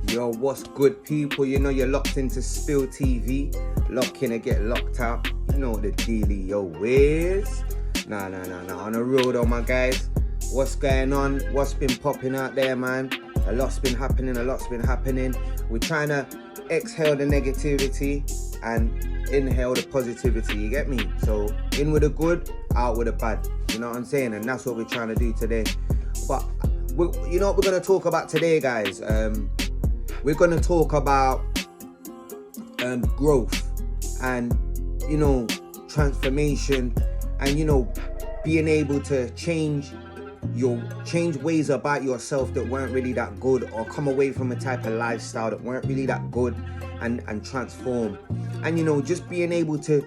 Yo, what's good, people? You know you're locked into Spill TV. Lock in and get locked out. You know the dealio is. Nah. On the road, though, my guys. What's going on? What's been popping out there, man? A lot's been happening. We're trying to exhale the negativity and inhale the positivity. You get me? So in with the good, out with the bad. You know what I'm saying? And that's what we're trying to do today. But you know what we're going to talk about today, guys? We're going to talk about growth and, you know, transformation and, you know, being able to change ways about yourself that weren't really that good, or come away from a type of lifestyle that weren't really that good and transform. And, you know, just being able to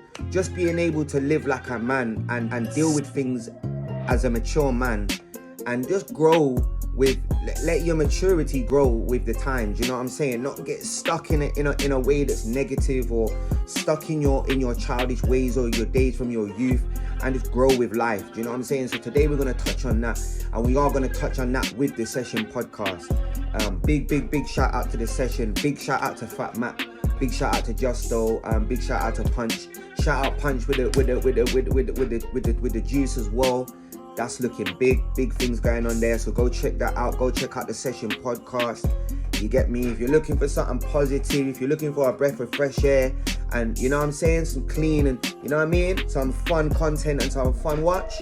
live like a man and deal with things as a mature man and just grow with, let your maturity grow with the times. You know what I'm saying? Not get stuck in a way that's negative, or stuck in your childish ways or your days from your youth, and just grow with life. Do you know what I'm saying? So today we're going to touch on that, and we are going to touch on that with the Session podcast. Big shout out to the Session. Big shout out to Fatmack. Big shout out to Justo. Big shout out to Punch. Shout out Punch with the juice as well. That's looking big things going on there. So go check that out. Go check out the Session podcast. You get me? If you're looking for something positive, if you're looking for a breath of fresh air, and you know what I'm saying, some clean and, you know what I mean, some fun content and some fun watch,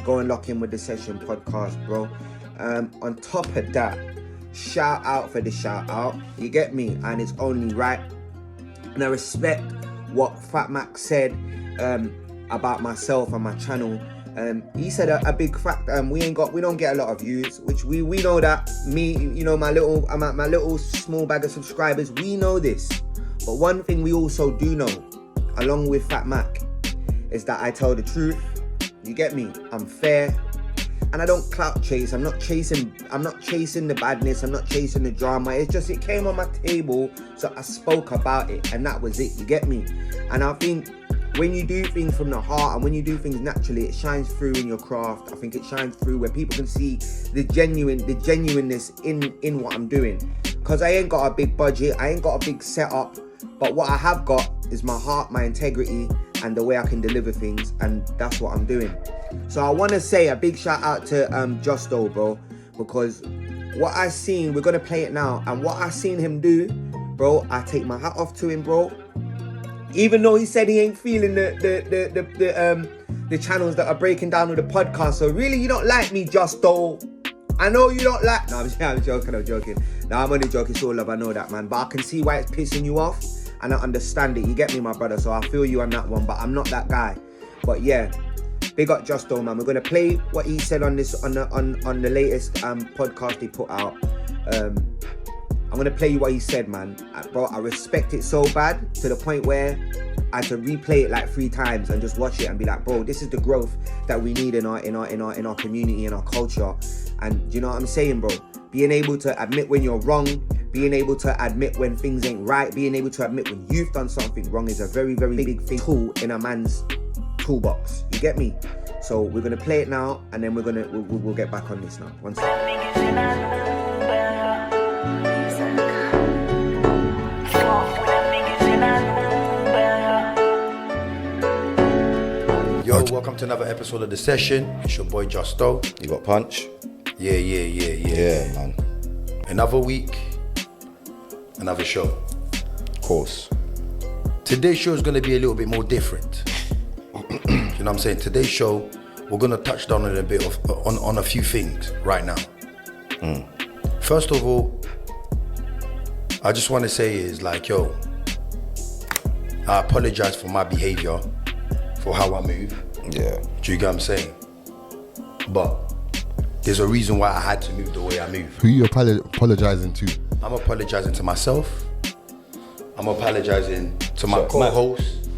go and lock in with the Session podcast, bro. On top of that, shout out for the shout out. You get me? And it's only right. And I respect what Fatmack said about myself and my channel. He said a big fact. We don't get a lot of views, which we know that. Me, you know, my little small bag of subscribers, we know this. But one thing we also do know, along with Fatmack, is that I tell the truth. You get me? I'm fair, and I don't clout chase. I'm not chasing the badness. I'm not chasing the drama. It's just, it came on my table, so I spoke about it, and that was it. You get me? And I think when you do things from the heart and when you do things naturally, it shines through in your craft. I think it shines through where people can see the genuineness in what I'm doing. Because I ain't got a big budget, I ain't got a big setup, but what I have got is my heart, my integrity, and the way I can deliver things, and that's what I'm doing. So I want to say a big shout out to Justo, bro, because what I seen, we're going to play it now, and what I seen him do, bro, I take my hat off to him, bro. Even though he said he ain't feeling the channels that are breaking down with the podcast. So really, you don't like me, Justo. I know you don't like. No, I'm joking. No, I'm only joking. It's all love. I know that, man. But I can see why it's pissing you off, and I understand it. You get me, my brother. So I feel you on that one. But I'm not that guy. But yeah, big up Justo, man. We're gonna play what he said on the latest podcast he put out. I'm going to play you what he said, man. Bro, I respect it so bad to the point where I had to replay it like 3 times and just watch it and be like, bro, this is the growth that we need in our community, in our culture. And you know what I'm saying, bro? Being able to admit when you're wrong, being able to admit when things ain't right, being able to admit when you've done something wrong is a very, very big tool in a man's toolbox. You get me? So we're going to play it now, and then we'll get back on this now. One second. Yo, welcome to another episode of The Session. It's your boy Justo. You got Punch? Yeah, man. Another week, another show. Of course. Today's show is going to be a little bit more different. You know what I'm saying? Today's show, we're going to touch down on on a few things right now. First of all, I just want to say is like, yo, I apologize for my behavior, for how I move. Yeah. Do you get what I'm saying? But there's a reason why I had to move the way I move. Who are you apologizing to? I'm apologizing to myself. I'm apologizing to my co-host.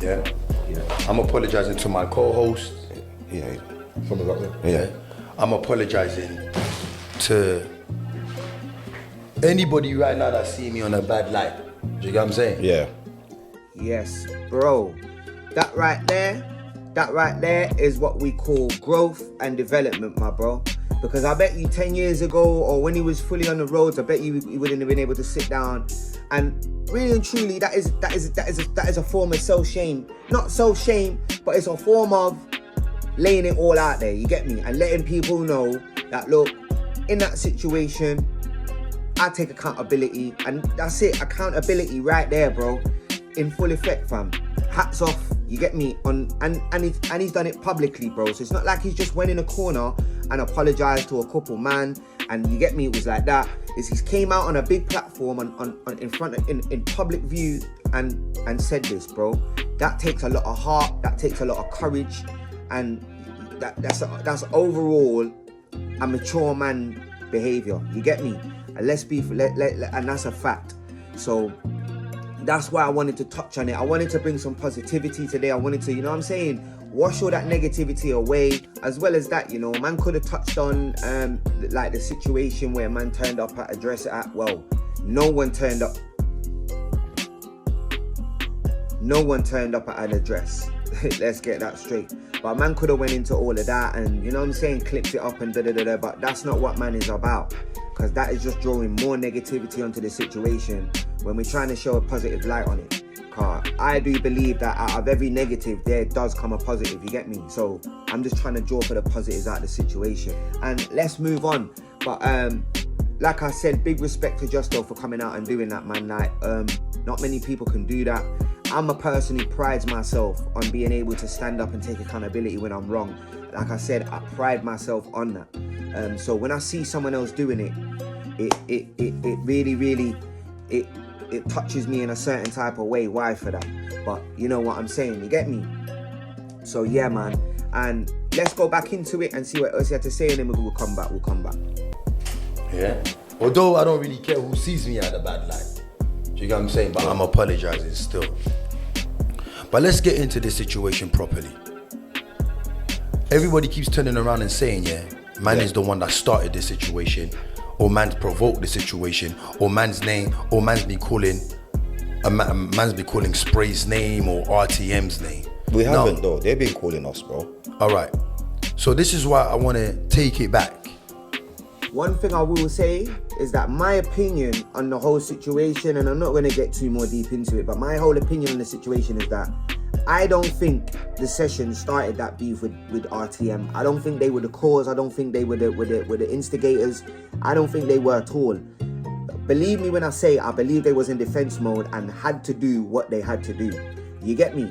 Yeah. I'm apologizing to my co-host. Yeah. Something like that. Yeah. I'm apologizing to anybody right now that see me on a bad light. Do you get what I'm saying? Yeah. Yes, bro. That right there is what we call growth and development, my bro. Because I bet you 10 years ago, or when he was fully on the roads, I bet you he wouldn't have been able to sit down. And really and truly, that is a form of self-shame. Not self-shame, but it's a form of laying it all out there, you get me? And letting people know that, look, in that situation, I take accountability. And that's it, accountability right there, bro. In full effect, fam. Hats off, you get me? And he's done it publicly, bro. So it's not like he's just went in a corner and apologized to a couple, man. And you get me? It was like that. He's came out on a big platform in public view and said this, bro. That takes a lot of heart. That takes a lot of courage, and that's overall a mature man behavior. You get me? And and that's a fact. So that's why I wanted to touch on it. I wanted to bring some positivity today. I wanted to, you know what I'm saying, wash all that negativity away. As well as that, you know, man could have touched on like the situation where man turned up at a dress at, well, no one turned up at an address. Let's get that straight. But man could have went into all of that and, you know what I'm saying, clipped it up and da-da-da-da. But that's not what man is about. Because that is just drawing more negativity onto the situation when we're trying to show a positive light on it. Because I do believe that out of every negative, there does come a positive, you get me? So I'm just trying to draw for the positives out of the situation. And let's move on. But like I said, big respect to Justo for coming out and doing that, man. Like, not many people can do that. I'm a person who prides myself on being able to stand up and take accountability when I'm wrong. Like I said, I pride myself on that. So when I see someone else doing it really it touches me in a certain type of way. Why for that? But you know what I'm saying, you get me? So yeah, man. And let's go back into it and see what else you have to say, and then we'll come back. Yeah. Although I don't really care who sees me at a bad light. Do you get what I'm saying? But I'm apologizing still. But let's get into this situation properly. Everybody keeps turning around and saying, man is the one that started this situation, or man's provoked the situation, or man's been calling Spray's name or RTM's name. We haven't though. They've been calling us, bro. All right. So this is why I want to take it back. One thing I will say is that my opinion on the whole situation, and I'm not going to get too more deep into it, but my whole opinion on the situation is that I don't think the session started that beef with RTM. I don't think they were the cause. I don't think they were the instigators. I don't think they were at all. Believe me when I say I believe they was in defense mode and had to do what they had to do. You get me?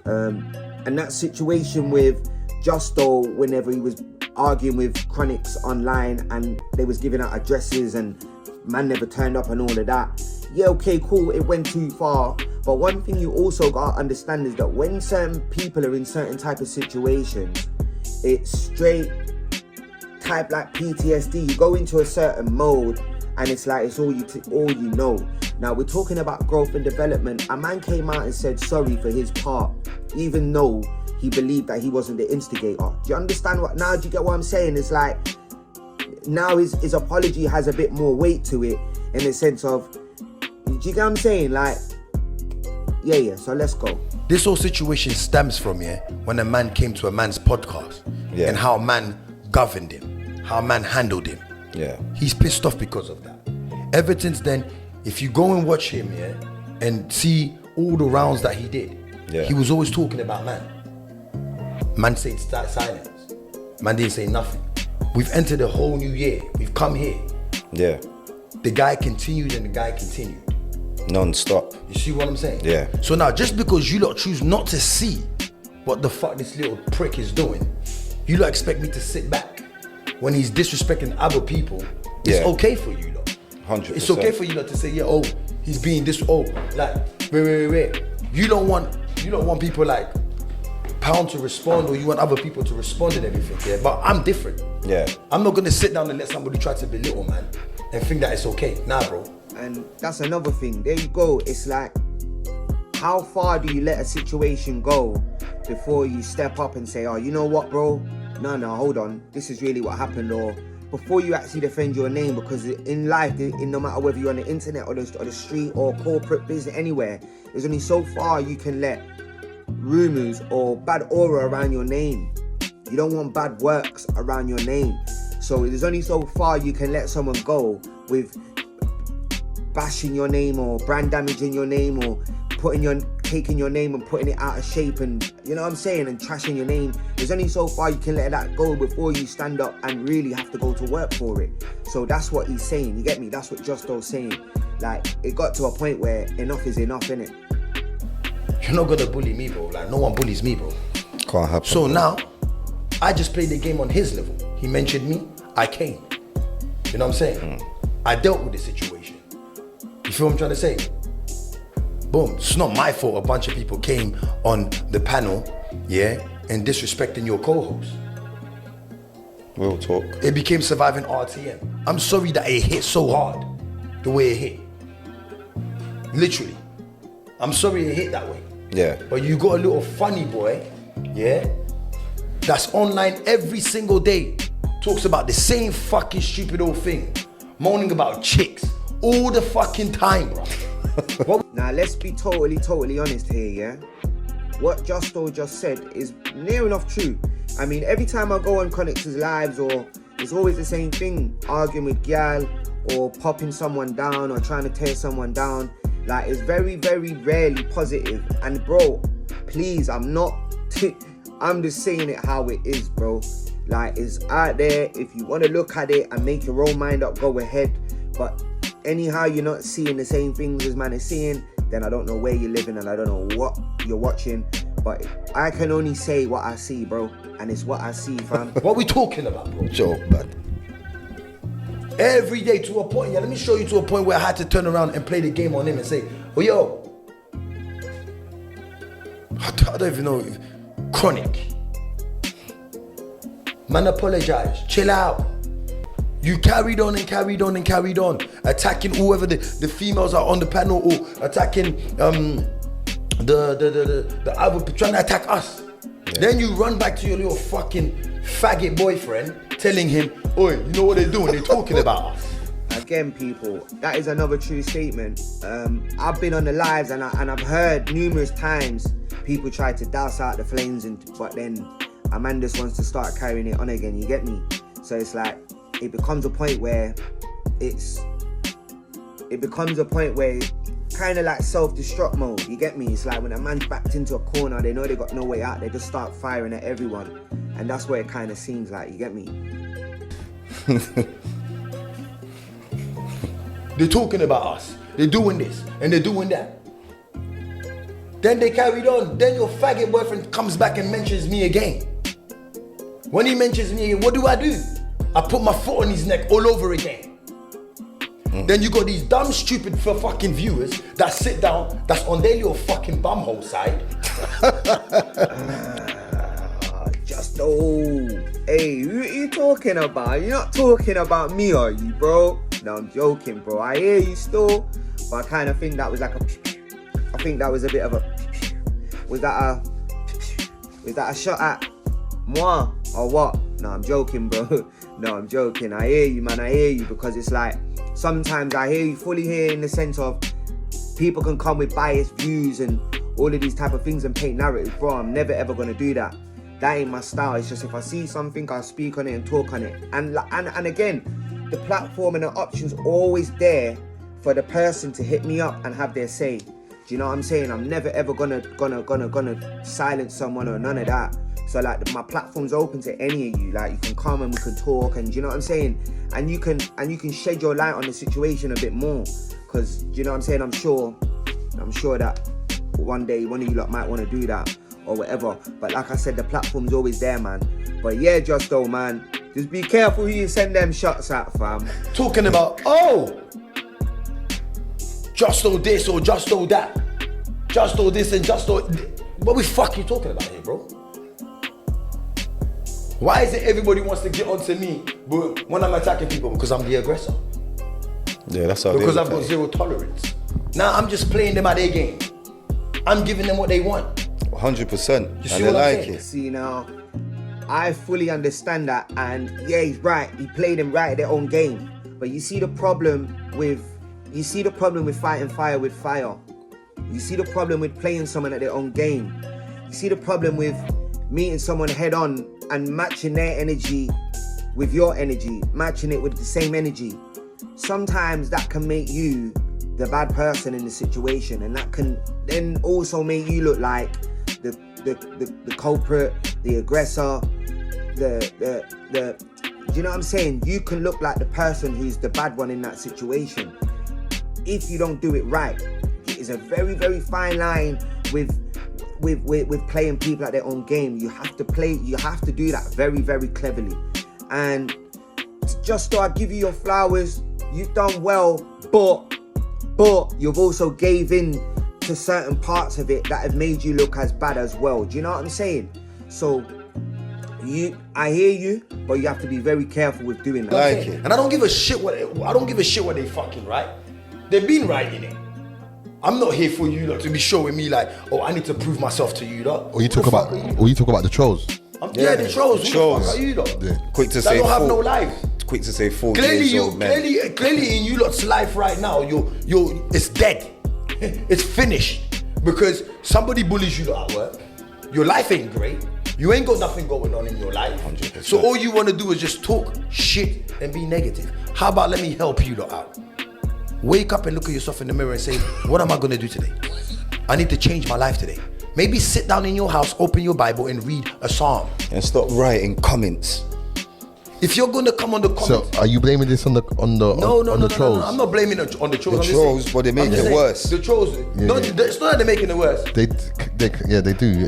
And that situation with Justo, whenever he was arguing with Chronics online and they was giving out addresses and man never turned up and all of that. Yeah, okay, cool, it went too far. But one thing you also gotta understand is that when certain people are in certain type of situations, it's straight type like PTSD. You go into a certain mode and it's like it's all you know. Now we're talking about growth and development. A man came out and said sorry for his part, even though he believed that he wasn't the instigator. Do you understand what? Now do you get what I'm saying? It's like now his apology has a bit more weight to it in the sense of, do you get what I'm saying? Like, yeah. So let's go. This whole situation stems from when a man came to a man's podcast and how a man governed him, how a man handled him. Yeah. He's pissed off because of that. Ever since then, if you go and watch him and see all the rounds that he did, he was always talking about man. Man said silence. Man didn't say nothing. We've entered a whole new year. We've come here. Yeah. The guy continued and the guy continued. Non-stop. You see what I'm saying? Yeah. So now, just because you lot choose not to see what the fuck this little prick is doing, you lot expect me to sit back when he's disrespecting other people. It's okay for you lot. 100%. It's okay for you lot to say, he's being this. Wait. You don't want people like Pound to respond, or you want other people to respond and everything. But I'm different. Yeah. I'm not gonna sit down and let somebody try to belittle man and think that it's okay. Nah, bro. And that's another thing. There you go. It's like, how far do you let a situation go before you step up and say, oh, you know what, bro? No, hold on. This is really what happened. Or before you actually defend your name, because in life, no matter whether you're on the internet or the street or corporate business, anywhere, there's only so far you can let rumors or bad aura around your name. You don't want bad works around your name. So there's only so far you can let someone go with bashing your name or brand damaging your name or taking your name and putting it out of shape, and you know what I'm saying, and trashing your name. There's only so far you can let that go before you stand up and really have to go to work for it. So that's what he's saying, you get me? That's what Justo's saying. Like, it got to a point where enough is enough, innit? You're not gonna bully me, bro. Like, no one bullies me, bro. Can't happen. So now, I just played the game on his level. He mentioned me, I came. You know what I'm saying? I dealt with the situation. You feel what I'm trying to say? Boom. It's not my fault a bunch of people came on the panel, yeah, and disrespecting your co-host. Real talk. It became Surviving RTM. I'm sorry that it hit so hard, the way it hit. Literally. I'm sorry it hit that way. Yeah. But you got a little funny boy, yeah, that's online every single day, talks about the same fucking stupid old thing, moaning about chicks all the fucking time, bro. Now let's be totally honest here, yeah? What Justo just said is near enough true. I mean, every time I go on Connectors Lives, or it's always the same thing, arguing with gal or popping someone down or trying to tear someone down. Like, it's very rarely positive. And bro, please, I'm just saying it how it is, bro. Like, it's out there. If you want to look at it and make your own mind up, go ahead. But anyhow, you're not seeing the same things as man is seeing, then I don't know where you're living and I don't know what you're watching. But I can only say what I see, bro. And it's what I see, fam. What we talking about, bro? Joke, man. Every day to a point, yeah, let me show you to a point where I had to turn around and play the game on him and say, oh, yo, I don't even know, chronic. Man, apologize, chill out. You carried on, attacking whoever the females are on the panel, or attacking the other, trying to attack us. Yeah. Then you run back to your little fucking faggot boyfriend, telling him, oi, you know what they're doing? They're talking about us. Again, people, that is another true statement. I've been on the lives and I've heard numerous times people try to douse out the flames, but then a man just wants to start carrying it on again, you get me? So it's like, it becomes a point where kind of like self-destruct mode, you get me? It's like when a man's backed into a corner, they know they got no way out, they just start firing at everyone. And that's what it kind of seems like, you get me? They're talking about us, they're doing this and they're doing that. Then they carried on. Then your faggot boyfriend comes back and mentions me again. When he mentions me again, what do? I put my foot on his neck all over again. Then you got these dumb, stupid fucking viewers that sit down, that's on their little fucking bumhole side. Hey, who are you talking about? You're not talking about me, are you, bro? No, I'm joking, bro. I hear you still, but I kind of think that was like I think that was a bit of a, was that a shot at moi or what? No, I'm joking, bro. No, I'm joking. I hear you, man. I hear you, because it's like, sometimes I hear you fully here in the sense of people can come with biased views and all of these type of things and paint narratives. Bro, I'm never ever gonna do that. That ain't my style. It's just if I see something, I'll speak on it and talk on it. And again, the platform and the option's always there for the person to hit me up and have their say. Do you know what I'm saying? I'm never ever gonna silence someone or none of that. So like, my platform's open to any of you. Like, you can come and we can talk, and do you know what I'm saying? And you can shed your light on the situation a bit more, because do you know what I'm saying? I'm sure that one day one of you lot might want to do that or whatever. But like I said, the platform's always there, man. But yeah, Justo, man, just be careful who you send them shots at, fam. Talking about, oh, Justo this or Justo that, Justo this and Justo. What we fucking talking about here, bro? Why is it everybody wants to get onto me but when I'm attacking people? Because I'm the aggressor. Yeah, that's how. Because I've got zero tolerance. Now I'm just playing them at their game. I'm giving them what they want. 100%. You see what I'm saying? See, now, I fully understand that, and yeah, he's right. He played them right at their own game. But you see the problem with fighting fire with fire. You see the problem with playing someone at their own game. You see the problem with meeting someone head on and matching their energy with your energy, matching it with the same energy, sometimes that can make you the bad person in the situation, and that can then also make you look like the culprit, the aggressor, the do you know what I'm saying? You can look like the person who's the bad one in that situation if you don't do it right. It is a very, very fine line with playing people at their own game. You have to do that very, very cleverly. And just so I give you your flowers, you've done well, but you've also gave in to certain parts of it that have made you look as bad as well. Do you know what I'm saying? So I hear you, but you have to be very careful with doing that. Like it. And I don't give a shit what they fucking right. They've been right in it. I'm not here for you lot to be showing me like, oh, I need to prove myself to you lot. Or you talk about the trolls. The trolls. Who the fuck are you lot? Yeah. Quick to That say don't have no life. Quick to say 4 Clearly, years old men. clearly in you lot's life right now, it's dead. It's finished because somebody bullies you lot at work. Your life ain't great. You ain't got nothing going on in your life. 100%. So all you want to do is just talk shit and be negative. How about let me help you lot out? Wake up and look at yourself in the mirror and say, what am I going to do today? I need to change my life today. Maybe sit down in your house, open your Bible and read a psalm. And stop writing comments. If you're going to come on the comments... So are you blaming this on the trolls? No, I'm not blaming it on the trolls. The trolls, but they make it worse. The trolls, it's not that they're making it worse. They do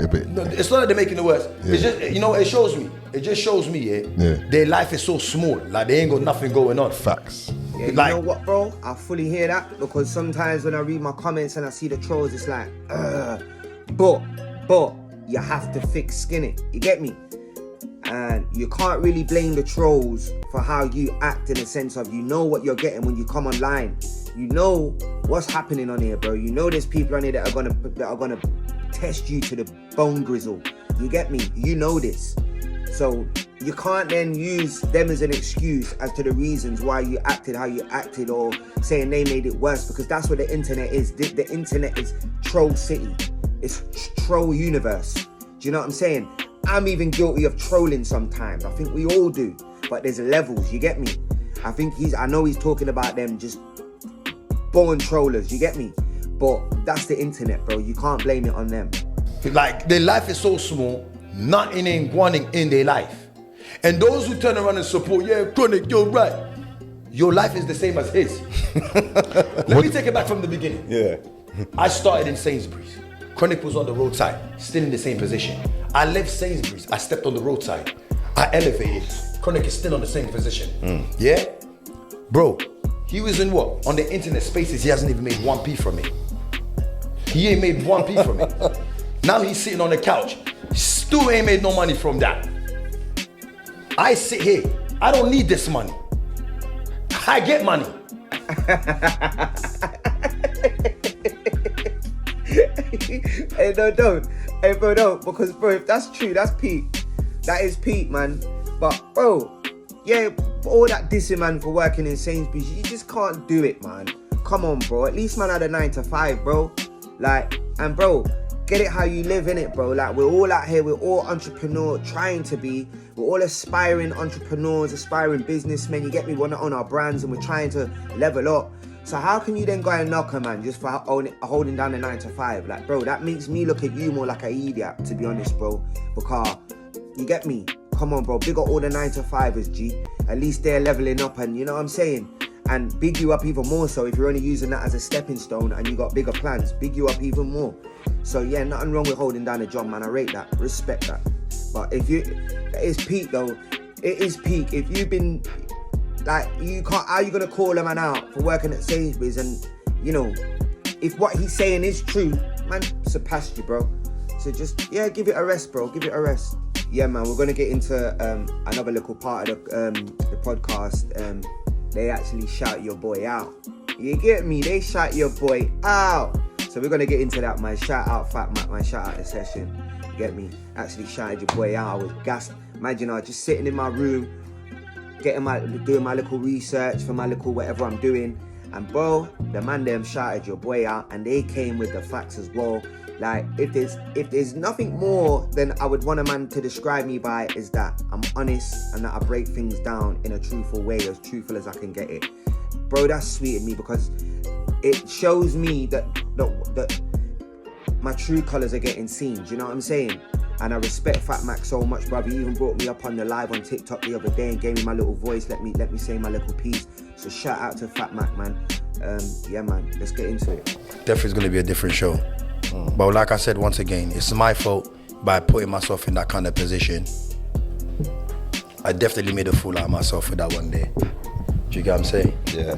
a bit. No, it's not that they're making it worse. Yeah. It's just, it shows me. It just shows me, their life is so small. Like, they ain't got nothing going on. Facts. Yeah, you know what, bro? I fully hear that, because sometimes when I read my comments and I see the trolls, it's like, but you have to thick skin it. You get me? And you can't really blame the trolls for how you act, in the sense of, you know what you're getting when you come online. You know what's happening on here, bro. You know there's people on here that are gonna test you to the bone grizzle. You get me? You know this. So you can't then use them as an excuse as to the reasons why you acted how you acted, or saying they made it worse, because that's what the internet is. The internet is troll city. It's troll universe. Do you know what I'm saying? I'm even guilty of trolling sometimes. I think we all do, but there's levels. You get me? I know he's talking about them just born trollers. You get me? But that's the internet, bro. You can't blame it on them. Like, their life is so small, nothing ain't wanting in their life. And those who turn around and support, yeah, Chronic, you're right. Your life is the same as his. Let me take it back from the beginning. Yeah. I started in Sainsbury's. Chronic was on the roadside, still in the same position. I left Sainsbury's, I stepped on the roadside. I elevated. Chronic is still on the same position. Yeah? Bro, he was in what? On the internet spaces, he hasn't even made 1p from it. He ain't made 1p from it. Now he's sitting on the couch. Still ain't made no money from that. I sit here. I don't need this money. I get money. Hey, no, don't. Hey, bro, don't. Because, bro, if that's true, that's peak. That is peak, man. But, bro, yeah, all that dissing, man, for working in Sainsbury's, you just can't do it, man. Come on, bro. At least, man, had a 9 to 5, bro. Like, and, bro, get it how you live in it, bro. Like, we're all out here, we're all entrepreneurs, trying to be. We're all aspiring entrepreneurs, aspiring businessmen. You get me? We're not on our brands and we're trying to level up. So how can you then go and knock a man just for holding down the 9 to 5? Like, bro, that makes me look at you more like an idiot, to be honest, bro. Because, you get me? Come on, bro. Big up all the 9 to 5ers, G. At least they're leveling up, and you know what I'm saying? And big you up even more so if you're only using that as a stepping stone and you got bigger plans. Big you up even more. So yeah, nothing wrong with holding down a job, man. I rate that. Respect that. But if it is peak though. It is peak. If you've been, like, how are you gonna call a man out for working at Sainsbury's? And you know, if what he's saying is true, man, surpassed you, bro. So just, yeah, give it a rest, bro. Give it a rest. Yeah, man, we're gonna get into another little part of the podcast. They actually shout your boy out. You get me? They shout your boy out. So we're gonna get into that, man. Shout out Fatmack, man. Shout out the session. You get me? Actually shouted your boy out. I was gassed. Imagine I was just sitting in my room, doing my little research for my little whatever I'm doing, And bro, the man them shouted your boy out, and they came with the facts as well. Like, if there's nothing more than I would want a man to describe me by, is that I'm honest and that I break things down in a truthful way, as truthful as I can get it. Bro, that's sweet in me, because it shows me that my true colours are getting seen. Do you know what I'm saying? And I respect Fatmack so much, bro. He even brought me up on the live on TikTok the other day and gave me my little voice. Let me say my little piece. So shout out to Fatmack, man. Yeah, man. Let's get into it. Definitely is going to be a different show. But like I said, once again, it's my fault by putting myself in that kind of position. I definitely made a fool out of myself for that one day. Do you get what I'm saying? Yeah.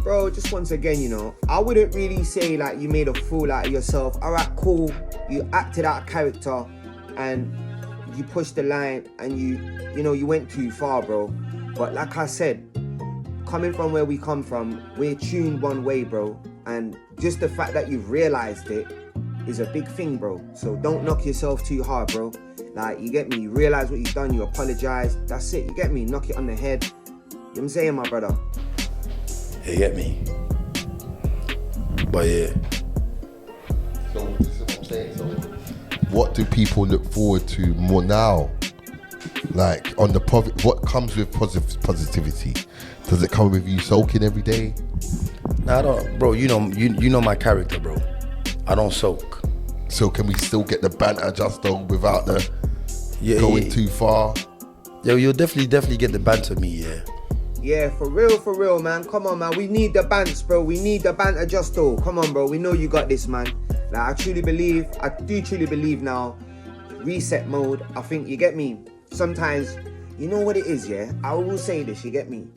Bro, just once again, you know, I wouldn't really say like you made a fool out of yourself. All right, cool. You acted out of character and you pushed the line and you went too far, bro. But like I said, coming from where we come from, we're tuned one way, bro. And just the fact that you've realized it is a big thing, bro. So don't knock yourself too hard, bro. Like, you get me? You realize what you've done, you apologize. That's it, you get me? Knock it on the head. You know what I'm saying, my brother? You get me? But yeah. So this is what I'm saying. So what do people look forward to more now? Like, on the what comes with positivity? Does it come with you soaking every day? Nah, I don't, bro. You know my character, bro. I don't soak. So can we still get the banter Justo without the going too far? Yo, you'll definitely get the banter me, yeah. Yeah, for real, man. Come on, man. We need the bants, bro. We need the banter Justo. Come on, bro. We know you got this, man. Like, I do truly believe now, reset mode. I think, you get me? Sometimes, you know what it is, yeah? I will say this, you get me?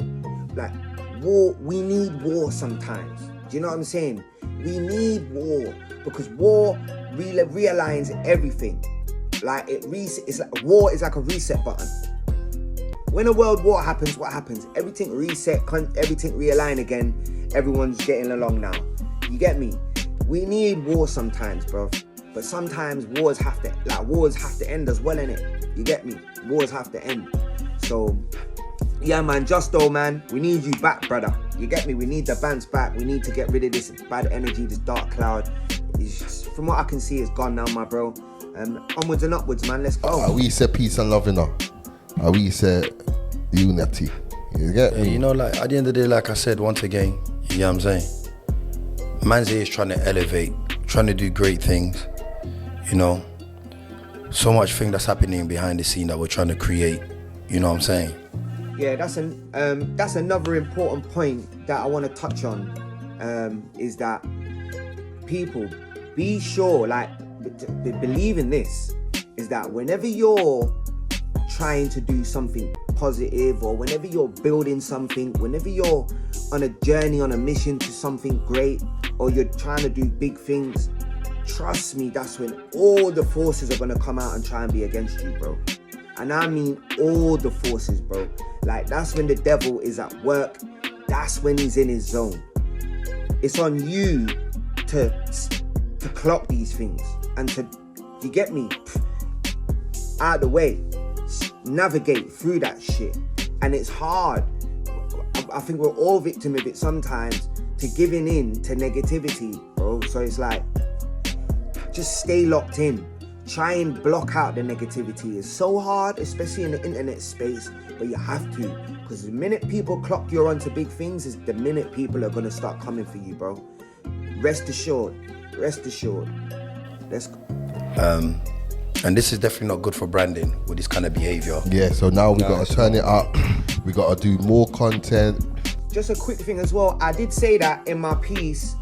Like, war, we need war sometimes. Do you know what I'm saying? We need war, because war really realigns everything. Like, it's like war is like a reset button. When a world war happens, what happens? Everything reset, everything realign again. Everyone's getting along now. You get me? We need war sometimes, bro. But sometimes wars have to end as well, innit? You get me? Wars have to end. So, yeah, man, Justo, man, we need you back, brother. You get me? We need the bands back. We need to get rid of this bad energy, this dark cloud. From what I can see, it's gone now, my bro. Onwards and upwards, man. Let's go. We say peace and love, you know. We say unity. You get me? You know, like, at the end of the day, like I said, once again, you know what I'm saying? Man's here is trying to elevate, trying to do great things, you know. So much thing that's happening behind the scene that we're trying to create, you know what I'm saying? Yeah, that's another important point that I want to touch on, is that people, be sure, like, believe in this, is that whenever you're trying to do something positive, or whenever you're building something, whenever you're on a journey, on a mission to something great, or you're trying to do big things, trust me, that's when all the forces are going to come out and try and be against you, bro. And I mean all the forces, bro. Like, that's when the devil is at work. That's when he's in his zone. It's on you to clock these things and to, you get me, out of the way, navigate through that shit. And it's hard. I think we're all victim of it sometimes, to giving in to negativity, bro. So it's like, just stay locked in. Try and block out the negativity. It's so hard, especially in the internet space, but you have to, because the minute people clock you're onto big things is the minute people are going to start coming for you, bro. Rest assured. Let's go. And this is definitely not good for branding with this kind of behavior. Yeah, so now we got to turn it up. We got to do more content. Just a quick thing as well, I did say that in my piece,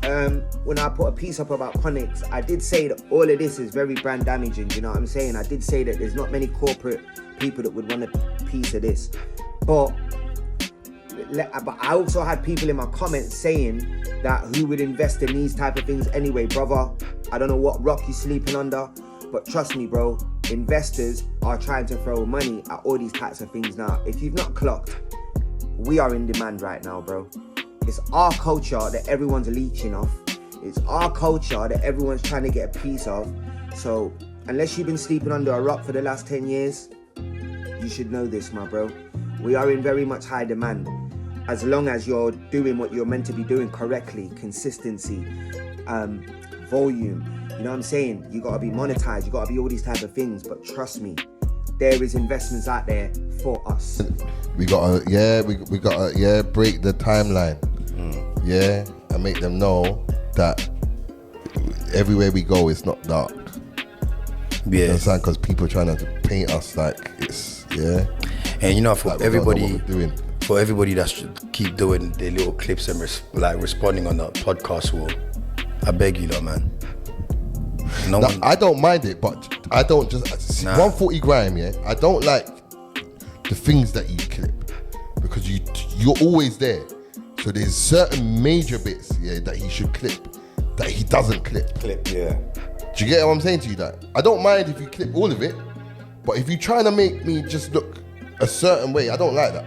when I put a piece up about Conics, I did say that all of this is very brand damaging, you know what I'm saying? I did say that there's not many corporate people that would want a piece of this. But I also had people in my comments saying that who would invest in these type of things anyway, brother. I don't know what rock you're sleeping under, but trust me, bro, investors are trying to throw money at all these types of things now. If you've not clocked, we are in demand right now, bro. It's our culture that everyone's leeching off. It's our culture that everyone's trying to get a piece of. So unless you've been sleeping under a rock for the last 10 years, you should know this, my bro. We are in very much high demand. as long as you're doing what you're meant to be doing correctly, consistency, volume, you know what I'm saying? You gotta be monetized, you gotta be all these type of things, but trust me, there is investments out there for us. We gotta break the timeline, and make them know that everywhere we go, it's not dark. Yeah, because people are trying to paint us like it's and you know, for like everybody, doing. That's keep doing their little clips and responding on the podcast wall, I beg you lot, man. I don't mind it, but I don't just 140 Grime. I don't like the things that you clip because you're always there. So there's certain major bits that he should clip that he doesn't clip. Do you get what I'm saying to you? That I don't mind if you clip all of it, but if you're trying to make me just look a certain way, I don't like that.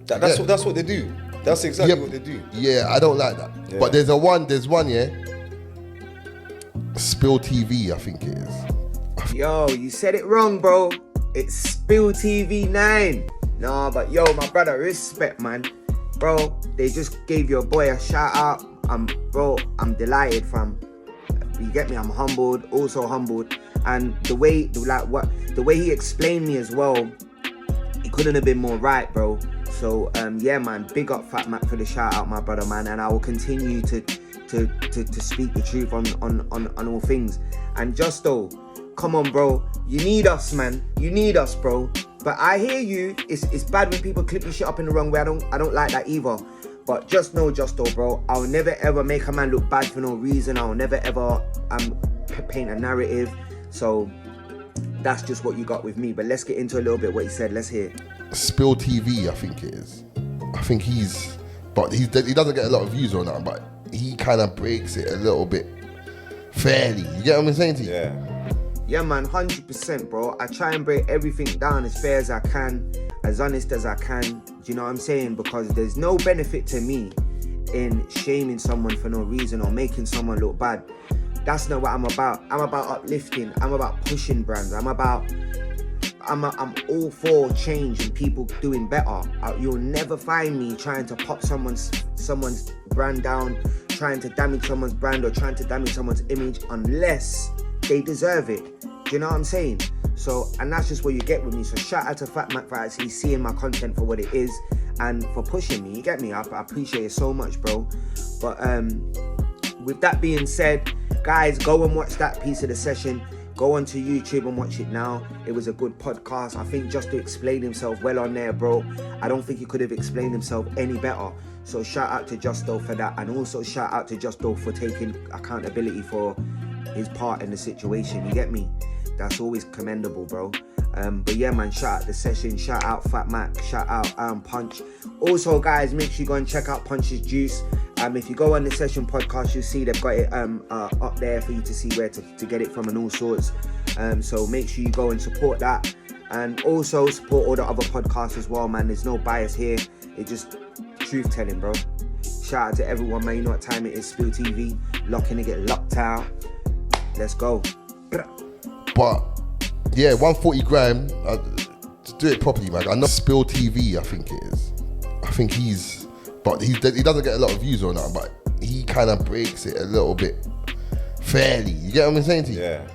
That's what they do. That's exactly what they do. Yeah, I don't like that. Yeah. But there's one, SPILLTV, I think it is. Yo, you said it wrong, bro. It's SPILLTV9. Nah, but yo, my brother, respect, man. Bro, they just gave your boy a shout out. I'm delighted, fam. You get me? I'm humbled, also humbled. And the way he explained me as well, he couldn't have been more right, bro. So yeah, man, big up Fatmack for the shout out, my brother, man. And I will continue to speak the truth on all things. And Justo, come on, bro. You need us, man. You need us, bro. But I hear you. It's bad when people clip your shit up in the wrong way. I don't like that either. But just know, Justo, bro, I'll never ever make a man look bad for no reason. I'll never ever paint a narrative. So that's just what you got with me. But let's get into a little bit what he said. Let's hear. SPILLTV, I think it is. I think he doesn't get a lot of views on that, but he kind of breaks it a little bit fairly. You get what I'm saying to you? Yeah, man, 100%, bro. I try and break everything down as fair as I can, as honest as I can. Do you know what I'm saying? Because there's no benefit to me in shaming someone for no reason or making someone look bad. That's not what I'm about. I'm about uplifting. I'm about pushing brands. I'm all for change and people doing better. You'll never find me trying to pop someone's brand down, trying to damage someone's brand or trying to damage someone's image unless they deserve it. Do you know what I'm saying? So, and that's just what you get with me. So shout out to Fatmack for actually seeing my content for what it is and for pushing me. You get me? I appreciate it so much, bro. But with that being said, guys, go and watch that piece of the session. Go onto YouTube and watch it now. It was a good podcast. I think just to explain himself well on there, bro. I don't think he could have explained himself any better. So shout out to Justo for that. And also shout out to Justo for taking accountability for his part in the situation. You get me? That's always commendable, bro. But yeah, man, shout out the session. Shout out Fatmack. Shout out Punch. Also, guys, make sure you go and check out Punch's Juice. If you go on the Session podcast, you'll see they've got it up there for you to see where to get it from and all sorts. So make sure you go and support that. And also support all the other podcasts as well, man. There's no bias here. It's just truth telling, bro. Shout out to everyone, man. You know what time it is. SPILLTV. Locking to get locked out. Let's go. But yeah, 140 Grime. To do it properly, man. I know SPILLTV, I think it is. I think he doesn't get a lot of views on that, but he kind of breaks it a little bit fairly. You get what I'm saying to you? Yeah.